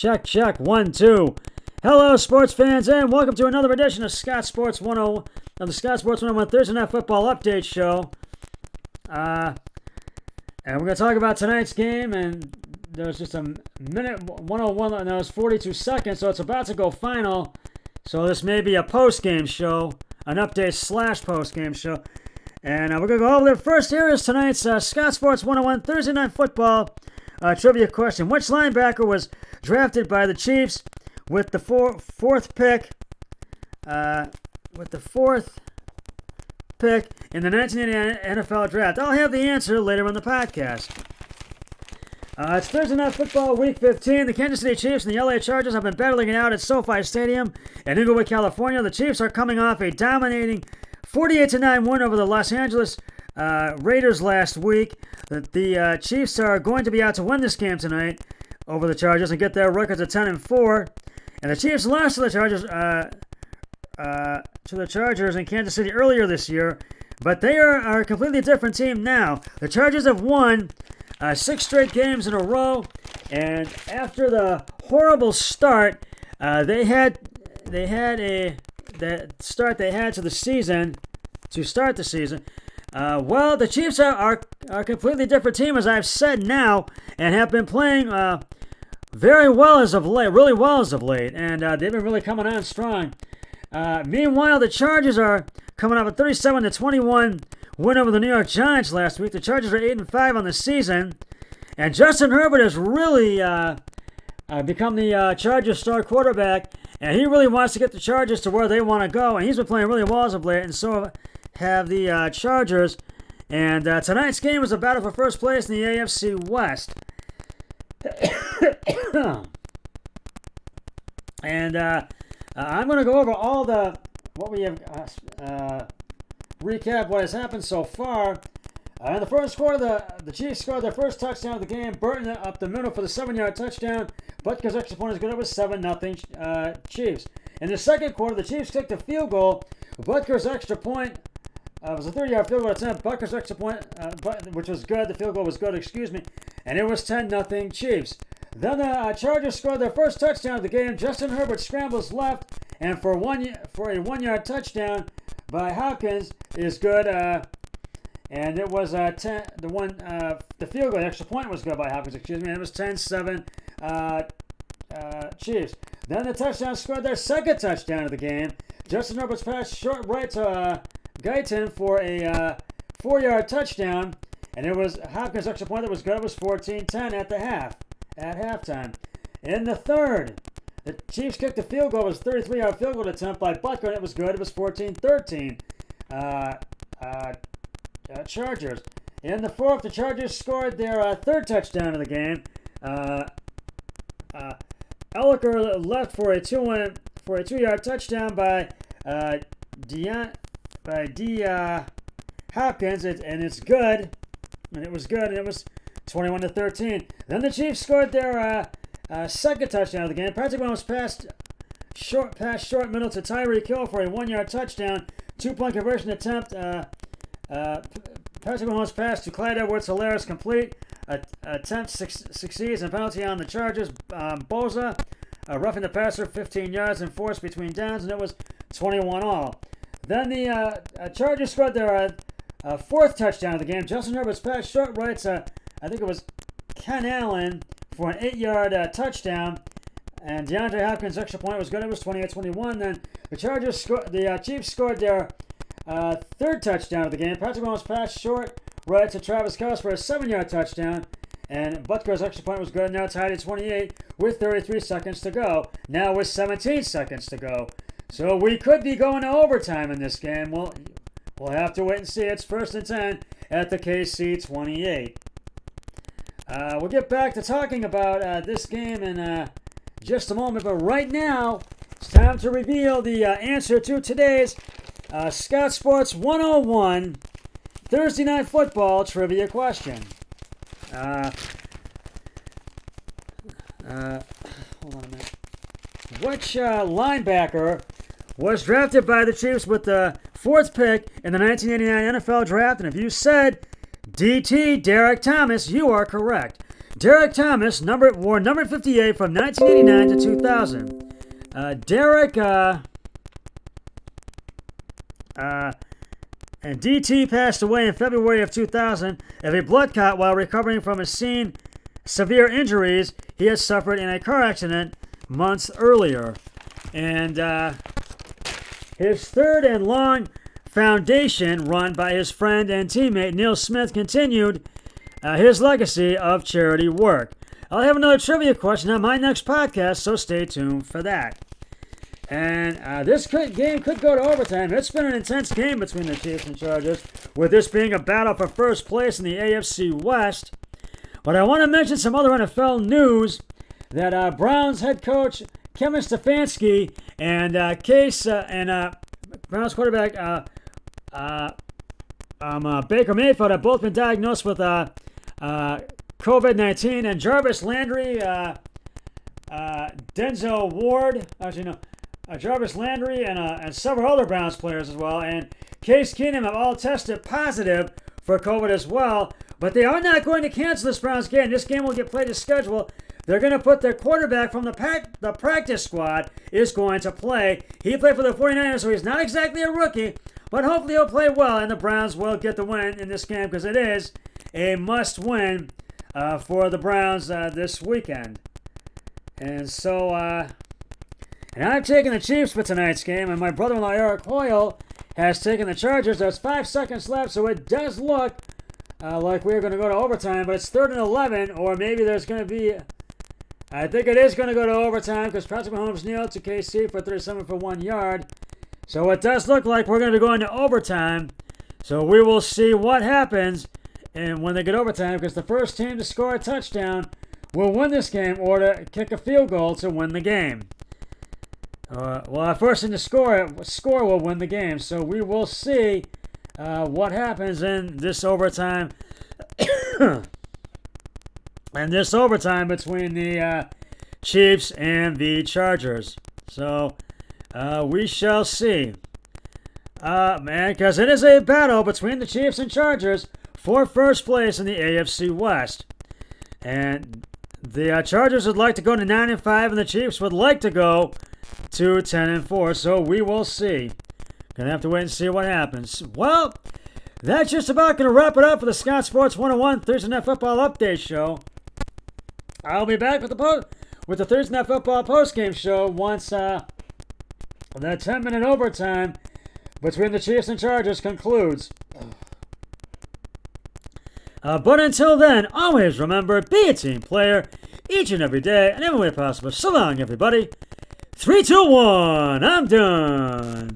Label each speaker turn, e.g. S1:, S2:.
S1: Check, check, 1, 2. Hello, sports fans, and welcome to another edition of Scott Sports 101 of the Scott Sports 101 Thursday Night Football Update Show. And we're going to talk about tonight's game, and there's just a minute 101, and that was 42 seconds, so it's about to go final. So this may be a post-game show, an update / post-game show. And we're going to go over the first. Here is tonight's Scott Sports 101 Thursday Night Football trivia question. Which linebacker was drafted by the Chiefs with the fourth pick in the 1989 NFL Draft? I'll have the answer later in the podcast. It's Thursday Night Football, Week 15. The Kansas City Chiefs and the LA Chargers have been battling it out at SoFi Stadium in Inglewood, California. The Chiefs are coming off a dominating 48-9 win over the Los Angeles Raiders last week. The Chiefs are going to be out to win this game tonight over the Chargers and get their records at 10-4. And the Chiefs lost to the Chargers in Kansas City earlier this year, but they are a completely different team now. The Chargers have won 6 straight games in a row, and after the horrible start to start the season. Well, the Chiefs are a completely different team, as I've said now, and have been playing very well as of late, really well as of late, and they've been really coming on strong. Meanwhile, the Chargers are coming up a 37-21 win over the New York Giants last week. The Chargers are 8-5 on the season, and Justin Herbert has really become the Chargers' star quarterback, and he really wants to get the Chargers to where they want to go, and he's been playing really well as of late, and so have the Chargers. And tonight's game is a battle for first place in the AFC West. And I'm going to go over what we have, recap what has happened so far. In the first quarter, the Chiefs scored their first touchdown of the game. Burton up the middle for the 7-yard touchdown. Butker's extra point is good. It was 7-0 Chiefs. In the second quarter, the Chiefs kicked a field goal. Butker's extra point was a 30-yard field goal attempt. Butker's extra point, which was good. The field goal was good, and it was 10-0 Chiefs. Then the Chargers scored their first touchdown of the game. Justin Herbert scrambles left, and for a 1-yard touchdown by Hopkins is good. And it was the field goal, the extra point was good by Hopkins, and it was 10-7 Chiefs. Then the touchdown scored their second touchdown of the game. Justin Herbert's pass short right to Guyton for a 4-yard touchdown, and it was Hopkins' extra point that was good. It was 14-10 at halftime. In the third, the Chiefs kicked a field goal. It was a 33-yard field goal attempt by Butker, and it was good. It was 14-13 Chargers. In the fourth, the Chargers scored their third touchdown of the game. Elliker left for a 2-yard touchdown by Hopkins, and it's good. And it was good, and it was 21-13. Then the Chiefs scored their second touchdown of the game. Patrick Mahomes passed short middle to Tyreek Hill for a 1-yard touchdown. 2-point conversion attempt. Patrick Mahomes' pass to Clyde Edwards-Helaire is complete. Attempt succeeds, and penalty on the Chargers. Bosa roughing the passer 15 yards and forced between downs, and it was 21-all. Then the Chargers scored their fourth touchdown of the game. Justin Herbert's pass short right to, I think it was Ken Allen for an 8-yard touchdown, and DeAndre Hopkins' extra point was good. It was 28-21. Then the Chiefs scored their third touchdown of the game. Patrick Mahomes passed short right to Travis Kelce for a 7-yard touchdown, and Butker's extra point was good. Now tied at 28 with 33 seconds to go. Now with 17 seconds to go. So we could be going to overtime in this game. We'll have to wait and see. It's 1st and 10 at the KC 28. We'll get back to talking about this game in just a moment, but right now it's time to reveal the answer to today's Scott Sports 101 Thursday Night Football trivia question. Hold on a minute. Which linebacker was drafted by the Chiefs with the 4th pick in the 1989 NFL Draft? And if you said DT, Derek Thomas, you are correct. Derek Thomas wore number 58 from 1989 to 2000. Derek and DT passed away in February of 2000 of a blood clot while recovering from a severe injuries he had suffered in a car accident months earlier. And his third and long foundation, run by his friend and teammate Neil Smith, continued his legacy of charity work. I'll have another trivia question on my next podcast, so stay tuned for that. And this game could go to overtime. It's been an intense game between the Chiefs and Chargers, with this being a battle for first place in the AFC West. But I want to mention some other NFL news that Browns head coach Kevin Stefanski and Browns quarterback Baker Mayfield have both been diagnosed with COVID-19, and Jarvis Landry, Denzel Ward, Jarvis Landry, and several other Browns players as well, and Case Keenum have all tested positive for COVID as well. But they are not going to cancel this Browns game. This game will get played as scheduled. They're going to put their quarterback from the practice squad is going to play. He played for the 49ers, so he's not exactly a rookie, but hopefully he'll play well, and the Browns will get the win in this game because it is a must-win for the Browns this weekend. And so, and I've taken the Chiefs for tonight's game, and my brother-in-law Eric Hoyle has taken the Chargers. There's 5 seconds left, so it does look like we're going to go to overtime, but it's 3rd and 11, or maybe there's going to be, I think it is going to go to overtime because Patrick Mahomes kneeled to KC for 37 for 1 yard. So it does look like we're going to be going to overtime. So we will see what happens and when they get overtime, because the first team to score a touchdown will win this game or to kick a field goal to win the game. Our first team to score will win the game. So we will see what happens in this overtime. And this overtime between the Chiefs and the Chargers. So we shall see. Because it is a battle between the Chiefs and Chargers for first place in the AFC West. And the Chargers would like to go to 9-5, and the Chiefs would like to go to 10-4. So we will see. Gonna have to wait and see what happens. Well, that's just about going to wrap it up for the Scott Sports 101 Thursday Night Football Update Show. I'll be back with the Thursday Night Football postgame show once the 10-minute overtime between the Chiefs and Chargers concludes. But until then, always remember, be a team player each and every day and every way possible. So long, everybody. 3, 2, 1, I'm done.